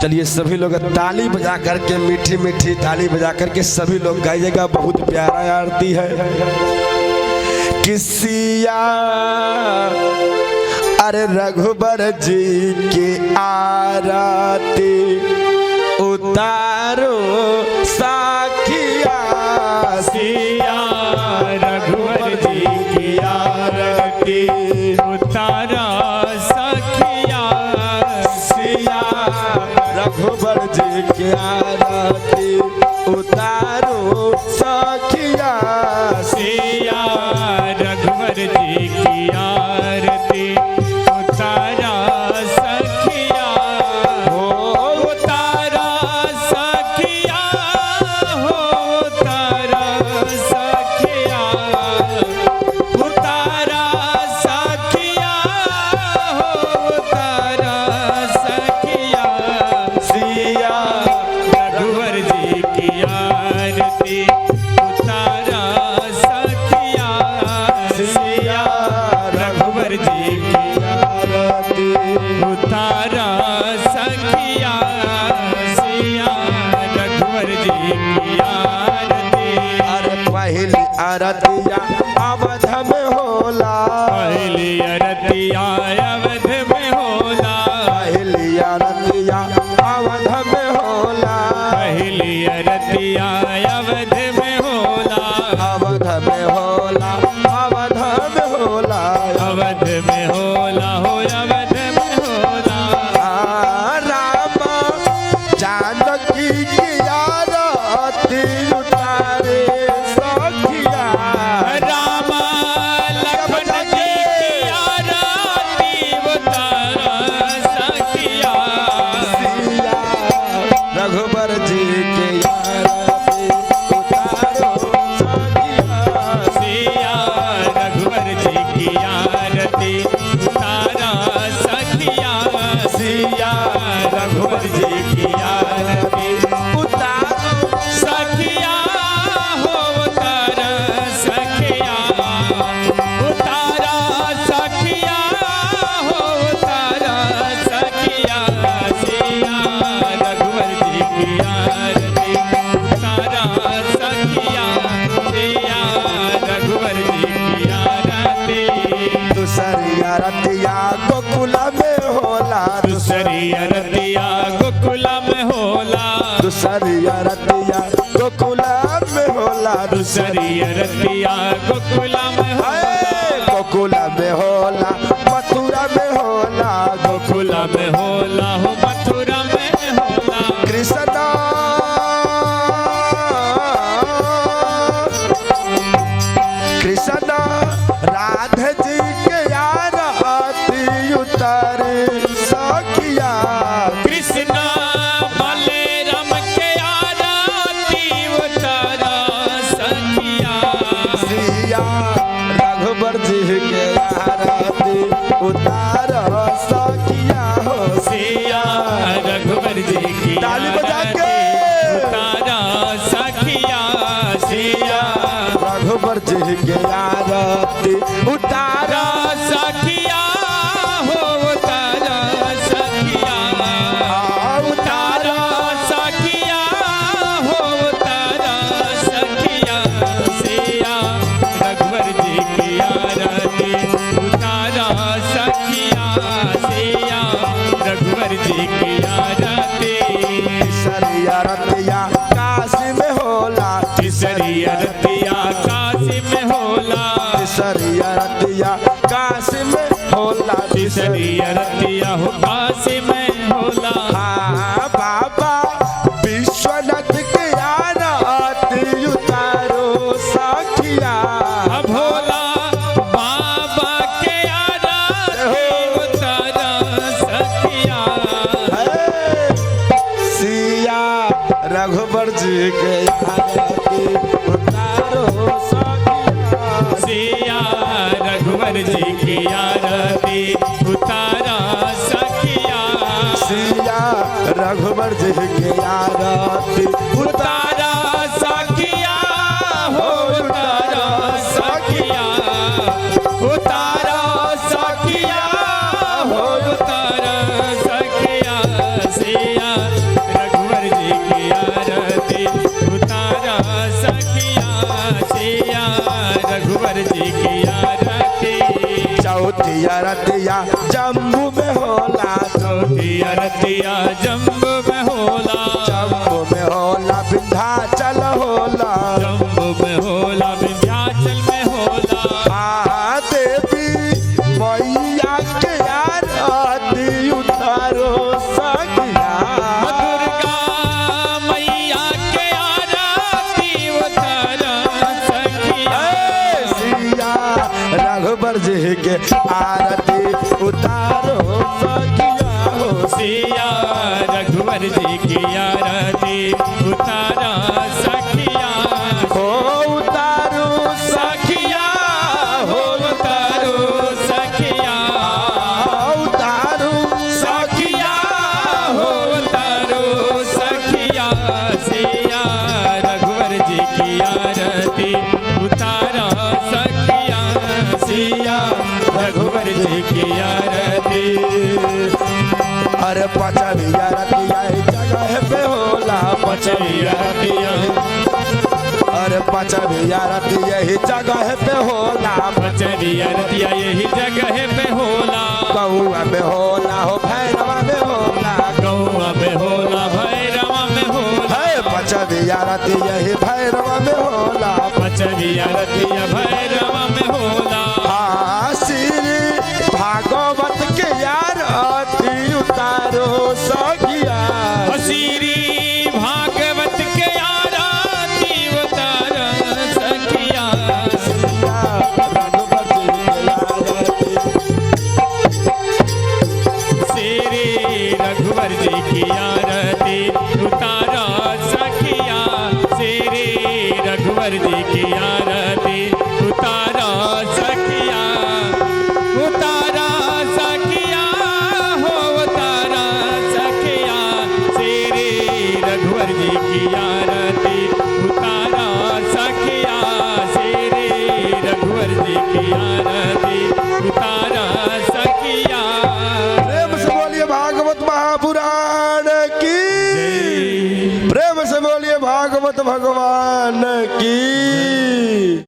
चलिए सभी लोग ताली बजा करके, मीठी मीठी ताली बजा करके सभी लोग गाइएगा। बहुत प्यारा आरती है। किसिया अरे रघुबर जी की आरती उतारो साखिया, सिया रघुवर जी की आरती उतारा सखिया, सिया रघुबर जी की आरती उतारो सखिया, सिया रघुवर जी की आरती उतारा सखिया, हो उतारा सखिया, हो उतारा सखिया, उतारा सखिया, हो उतारा सखिया, सिया रघुवर जी की आरती उतारा सखिया, सिया रघुवर जी की आरती उतारा सखिया, सिया रघुवर जी की आरती। अरे पहली आरतिया अवध में होला, पहली अरतिया अवध में होला, पहली आरतिया अवध में होला, पहली अरतिया अवध में होला, अवध में होला, अवध में होला, अवध में होला, हो अवध में होला। राम जानकी की आरती उतारे सखिया, रामा लखन जी की आरती उतारा सखिया, सिया रघुबर जी की आरती उतारो सखिया, सिया रघुवर जी की आरती उतारा सखिया, सिया रघुवर जी की आरती उतारो सखिया, हो उतारा सखिया, उतारा सखिया, हो उतारा सखिया, सिया रघुवर जी की आरती उतारा सखिया, सिया रघुवर जी की आरती। दूसरी आरतिया गोकुल में होला, दूसरी अरतिया गोकुल में होला, दूसरी आरतिया गोकुल में होला, दूसरी अरतिया गोकुल में होला, हाय गोकुल में होला, मथुरा में होला, गोकुल में होला, हो मथुरा में होला। कृष्ण कृष्ण राधे जी के आरती उतारे सखिया, कृष्ण बलराम के आरती उतारा सखिया, सिया रघुबर जी के आरती उतारो सखिया, हो सिया रघुवर जी की ताली बजा के। आरती उतारा सखिया, सिया रघुबर जी के आरती उतारो सखिया, हो उतारा सखिया, उतारा सखिया, हो उतारा सखिया, सिया रघुवर जी की आरती उतारा सखिया, सिया रघुवर जी की आरती। तीसरी आरतिया काशी में होला, तीसरी अरतिया काशी में होला, तीसरी आरतिया काशी में होला, तीसरी अरतिया हो काशी में होला। हाँ बाबा विश्वनाथ के आरती उतारो सखिया, भोला बाबा के आरती उतारा सखिया, सिया रघुबर जी के आरती उतारो सखिया, सिया रघुवर जी की आरती उतारा सखिया, सिया रघुबर जी के आरती उतारा सखिया, हो उतारा सखिया, उतारा सखिया, हो उतारा सखिया, सिया चौथी अरतिया जम्बू में होला, चौथी अरतिया जम्बू में होला, जम्बू में होला विंध्याचल होला, जम्बू में होला विंध्याचल में होला। हाँ देवी मैया के आरती उतारो सखिया, दुर्गा मैया के आरती उतारो सखिया, सिया रघुबर जी के आरती उतारो सखिया हो, सिया रघुवर जी की आरती उतारा सखिया, हो उतारो सखिया हो उतारो सखिया, उतारो सखिया हो उतारो सखिया, सिया रघुवर जी की आरती उतारा सखिया, सिया रघुवर जी की आरती। अरे पचवी अरतिया जगह पे होला, पचवी अरतिया, अरे पचवी अरती यही जगह पे होला, पचवी अरतिया यही जगह पे होला, कौआ में होला हो भैरवा में होला, गौआ में होला भैरवा में होला, है पचवी अरती यही भैरवा में होला, पचवी अरतिया भैरवा में होला। हाँ श्री भागवत के यार अति उतारो सखिया, श्री भागवत के आरती उतारा सखिया, श्री रघुवर जी की आरती उतारा सखिया, श्री रघुवर जी की आरती उतारा सखिया, उतारा सखिया हो उतारा सखिया, श्री रघुवर जी की आरती उतारा सखिया, श्री रघुवर जी की आरती उतारा सखिया। प्रेम से बोलिए भागवत महापुराण की, प्रेम से बोलिए भागवत भगवान की।